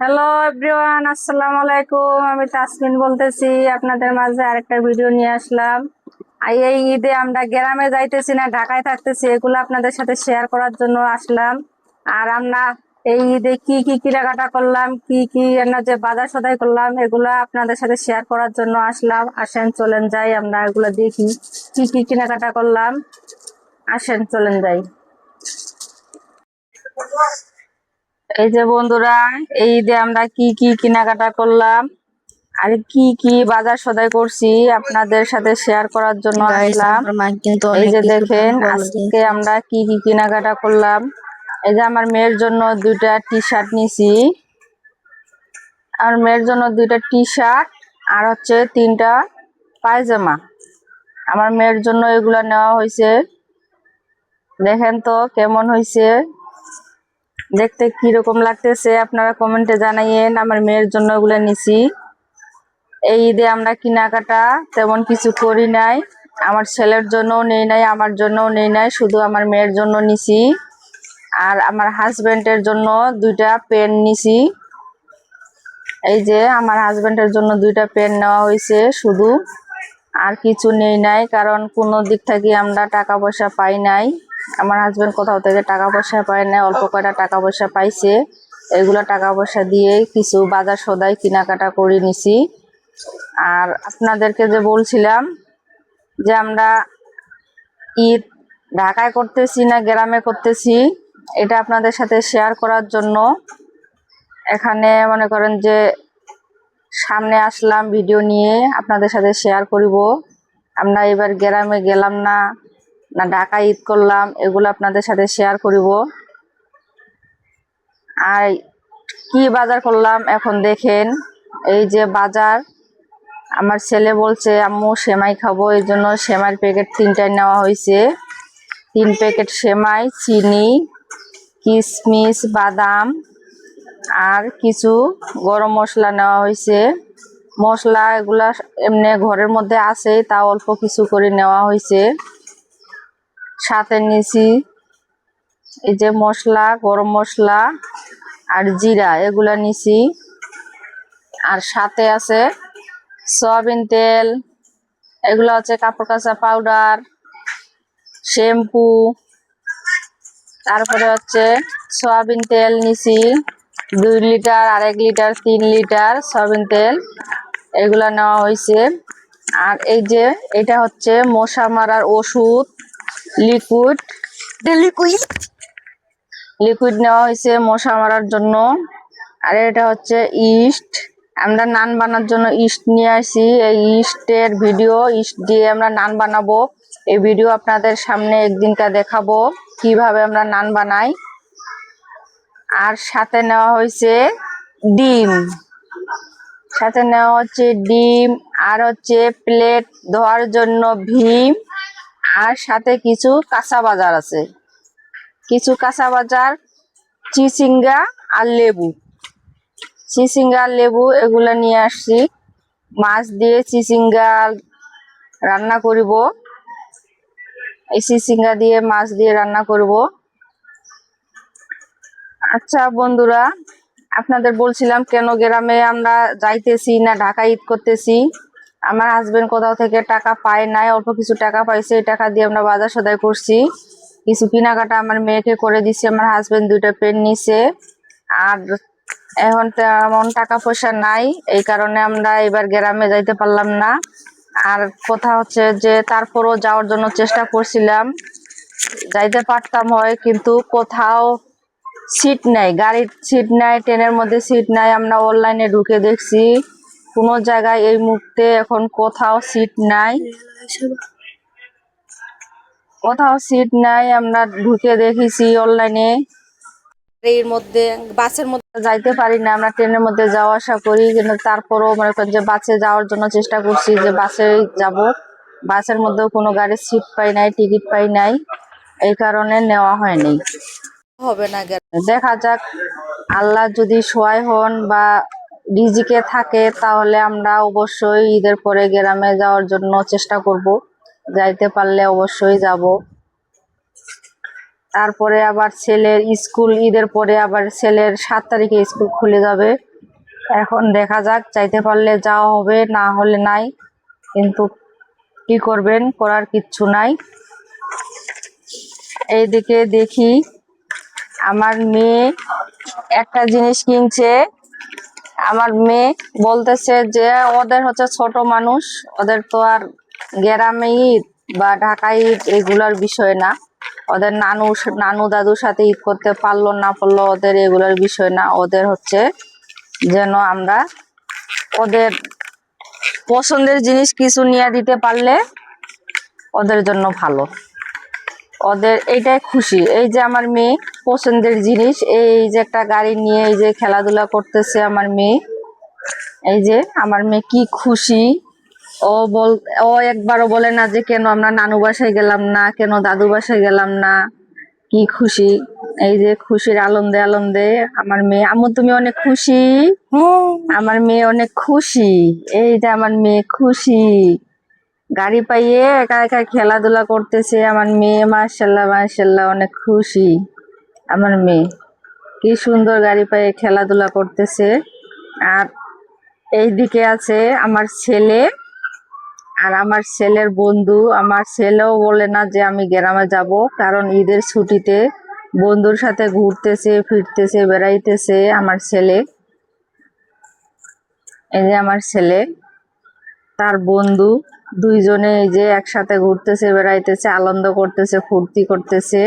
Hello everyone, আসসালামু আলাইকুম। আমি তাসমিন বলতেছি, আপনাদের মাঝে আরেকটা ভিডিও নিয়ে আসলাম। এই ঈদে আমরা গ্রামে যাইতেছি না, ঢাকায় থাকতেছি, এগুলো আপনাদের সাথে শেয়ার করার জন্য আসলাম। আর আমরা এই ঈদে কি কি কেনাকাটা করলাম, কি কি যে বাজার সদাই করলাম, এগুলা আপনাদের সাথে শেয়ার করার জন্য আসলাম। আসেন চলেন যাই, আমরা এগুলো দেখি কি কি কেনাকাটা করলাম। আসেন চলেন যাই। এই যে বন্ধুরা, এই ঈদে আমরা কি কি কেনাকাটা করলাম আর কি কি বাজার সদাই করছি আপনাদের সাথে শেয়ার করার জন্য আসলাম। এই যে দেখেন আজকে আমরা কি কি কেনাকাটা করলাম। এই যে আমার মেয়ের জন্য দুইটা টি শার্ট নিছি, আমার মেয়ের জন্য দুইটা টি শার্ট আর হচ্ছে তিনটা পায়জামা আমার মেয়ের জন্য এগুলা নেওয়া হয়েছে। দেখেন তো কেমন হয়েছে, দেখতে কিরকম লাগতেছে আপনারা কমেন্টে জানাইয়েন। আমার মেয়ের জন্য এগুলো নিছি। এই ঈদে আমরা কেনাকাটা তেমন কিছু করি নাই, আমার ছেলের জন্যও নেই নাই, আমার জন্যও নেই নাই, শুধু আমার মেয়ের জন্য নিছি। আর আমার হাজবেন্ডের জন্য দুইটা পেন নিছি। এই যে আমার হাজবেন্ডের জন্য দুইটা পেন নেওয়া হয়েছে শুধু, আর কিছু নেই নাই, কারণ কোনো দিক থেকে আমরা টাকা পয়সা পাই নাই। আমার হাজবেন্ড কোথাও থেকে টাকা পয়সা পায় নাই, অল্প কয়টা টাকা পয়সা পাইছে, এগুলো টাকা পয়সা দিয়ে কিছু বাজার সদাই কেনাকাটা করে নিছি। আর আপনাদেরকে যে বলছিলাম যে আমরা ঈদ ঢাকায় করতেছি না গ্রামে করতেছি, এটা আপনাদের সাথে শেয়ার করার জন্য এখানে মনে করেন যে সামনে আসলাম ভিডিও নিয়ে আপনাদের সাথে শেয়ার করিব। আমরা এবার গ্রামে গেলাম না, না ঢাকায় ঈদ করলাম, এগুলো আপনাদের সাথে শেয়ার করিব। আর কি বাজার করলাম এখন দেখেন। এই যে বাজার, আমার ছেলে বলছে আম্মু সেমাই খাবো, এই জন্য সেমাইয়ের প্যাকেট 3টাই নেওয়া হয়েছে। 3 প্যাকেট সেমাই, চিনি, কিশমিশ, বাদাম আর কিছু গরম মশলা নেওয়া হয়েছে। মশলা এগুলা এমনি ঘরের মধ্যে আছে, তা অল্প কিছু করে নেওয়া হয়েছে। সাথে নিছি এই যে মশলা, গরম মশলা আর জিরা, এগুলা নিছি। আর সাথে আছে সয়াবিন তেল, এগুলো হচ্ছে কাপড় কাচা পাউডার, শ্যাম্পু, তারপরে হচ্ছে সয়াবিন তেল নিছি 2 লিটার আর 1 লিটার 3 লিটার সয়াবিন তেল, এগুলা নেওয়া হয়েছে। আর এই যে এটা হচ্ছে মশা মারার ওষুধ, লিকুইড লিকুইড নেওয়া হয়েছে মশা মারার জন্য। আর এটা হচ্ছে ইস্ট, আমরা নান বানানোর জন্য ইস্ট নিয়ে আসি। এই ইস্টের ভিডিও, ইস্ট দিয়ে আমরা নান বানাবো, এই ভিডিও আপনাদের সামনে একদিনকা দেখাবো কিভাবে আমরা নান বানাই। আর সাথে নেওয়া হয়েছে ডিম, সাথে নেওয়া হচ্ছে ডিম, আর হচ্ছে প্লেট ধোয়ার জন্য ভীম, আর সাথে কিছু কাঁচা বাজার আছে, কিছু কাঁচা বাজার, চিচিঙ্গা আর লেবু, চিচিঙ্গা আর লেবু এগুলা নিয়ে আসছি। মাছ দিয়ে চিচিঙ্গা রান্না করব, এই চিচিঙ্গা দিয়ে মাছ দিয়ে রান্না করব। আচ্ছা বন্ধুরা, আপনাদের বলছিলাম কেন গ্রামে আমরা যাইতেছি না ঢাকায় ঈদ করতেছি। আমার হাজবেন্ড কোথাও থেকে টাকা পায় নাই, অল্প কিছু টাকা পাইছে, এই টাকা দিয়ে আমরা বাজার সদাই করছি, কিছু কেনাকাটা আমার মেয়েকে করে দিছি। আমার হাজবেন্ড দুইটা পেন নিছে। আর এখন তেমন টাকা পয়সা নাই, এই কারণে আমরা এবার গ্রামে যাইতে পারলাম না। আর কথা হচ্ছে যে তারপরও যাওয়ার জন্য চেষ্টা করছিলাম, যাইতে পারতাম হয়, কিন্তু কোথাও সিট নাই, গাড়ির সিট নাই, ট্রেনের মধ্যে সিট নাই। আমরা অনলাইনে ঢুকে দেখছি কোনো জায়গায় এই মুহূর্তে এখন কোথাও সিট নাই, কোথাও সিট নাই। আমরা ঢুকে দেখেছি অনলাইনে, এর মধ্যে বাসের মধ্যে যাইতে পারি না, আমরা ট্রেনের মধ্যে যাওয়া আসা করি, কিন্তু তারপরও মনে করেন যে বাসে যাওয়ার জন্য চেষ্টা করছি যে বাসে যাব, বাসের মধ্যেও কোনো গাড়ির সিট পাই নাই, টিকিট পাই নাই, এই কারণে নেওয়া হয়নি। হবে না, দেখা যাক, আল্লাহ যদি সহায় হন বা রিজিকে থাকে তাহলে আমরা অবশ্যই ঈদের পরে গ্রামে যাওয়ার জন্য চেষ্টা করব, যাইতে পারলে অবশ্যই যাব। তারপরে আবার ছেলের স্কুল, ঈদের পরে আবার ছেলের 7 তারিখে স্কুল খুলে যাবে, এখন দেখা যাক, চাইতে পারলে যাওয়া হবে, না হলে নাই। কিন্তু কি করবেন, করার কিচ্ছু নাই। এইদিকে দেখি আমার মেয়ে একটা জিনিস কিনছে। আমার মেয়ে বলতেছে যে ওদের হচ্ছে ছোট মানুষ, ওদের তো আর গ্রামে ঈদ বা ঢাকায় ঈদ এগুলোর বিষয় না। ওদের নানু দাদুর সাথে ঈদ করতে পারলো না পারলো ওদের এগুলোর বিষয় না। ওদের হচ্ছে যেন আমরা ওদের পছন্দের জিনিস কিছু নিয়ে দিতে পারলে ওদের জন্য ভালো, ওদের এইটাই খুশি। এই যে আমার মেয়ে পছন্দের জিনিস, এই যে একটা গাড়ি নিয়ে এই যে খেলাধুলা করতেছে আমার মেয়ে। এই যে আমার মেয়ে কি খুশি। ও একবারও বলে না যে কেন আমরা নানু বাসায় গেলাম না, কেন দাদু বাসায় গেলাম না। কি খুশি, এই যে খুশির আনন্দে আনন্দে আমার মেয়ে। আম্মু তুমি অনেক খুশি? আমার মেয়ে অনেক খুশি। এই যে আমার মেয়ে খুশি, গাড়ি পাইয়ে একা একা খেলাধুলা করতেছে আমার মেয়ে। মাশাল্লাহ মাশাল্লাহ, অনেক খুশি আমার মেয়ে। কি সুন্দর গাড়ি পাইয়ে খেলাধুলা করতেছে। আর এইদিকে আছে আমার ছেলে আর আমার ছেলের বন্ধু। আমার ছেলেও বলে না যে আমি গ্রামে যাব, কারণ ঈদের ছুটিতে বন্ধুর সাথে ঘুরতেছে ফিরতেছে বেড়াইতেছে আমার ছেলে। এই যে আমার ছেলে তার বন্ধু দুইজনে এই যে একসাথে ঘুরতেছে বেড়াইতেছে আনন্দ করতেছে ফুর্তি করতেছে।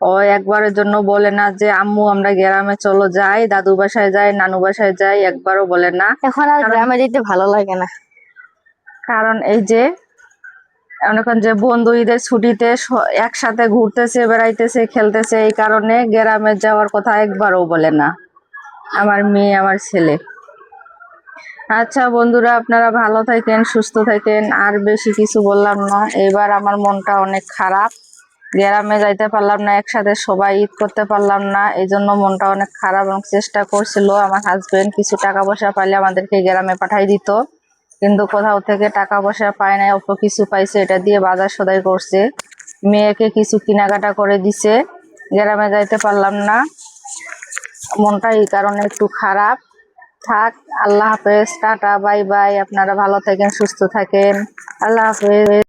ও একবারের জন্য বলে না যে আম্মু আমরা গ্রামে চলো যাই, দাদু বাসায় যাই, নানু বাসায় যাই, একবারও বলে না। এখন আর গ্রামে যেতে ভালো লাগে না। কারণ এই যে এখন যে বন্ধু ঈদের ছুটিতে একসাথে ঘুরতেছে বেড়াইতেছে খেলতেছে, এই কারণে গ্রামে যাওয়ার কথা একবারও বলে না আমার মেয়ে আমার ছেলে। আচ্ছা বন্ধুরা, আপনারা ভালো থাকেন সুস্থ থাকেন, আর বেশি কিছু বললাম না। এবার আমার মনটা অনেক খারাপ, গ্রামে যাইতে পারলাম না, একসাথে সবাই ঈদ করতে পারলাম না, এই জন্য মনটা অনেক খারাপ। এবং চেষ্টা করছিল আমার হাজবেন্ড কিছু টাকা পয়সা পাইলে আমাদেরকে গ্রামে পাঠাই দিত, কিন্তু কোথাও থেকে টাকা পয়সা পায় নাই, অল্প কিছু পাইছে, এটা দিয়ে বাজার সদাই করছে, মেয়েকে কিছু কেনাকাটা করে দিছে। গ্রামে যাইতে পারলাম না, মনটা এই কারণে একটু খারাপ। থাক, আল্লাহ হাফেজ, টাটা বাই বাই। আপনারা ভালো থাকেন সুস্থ থাকেন, আল্লাহ হাফেজ।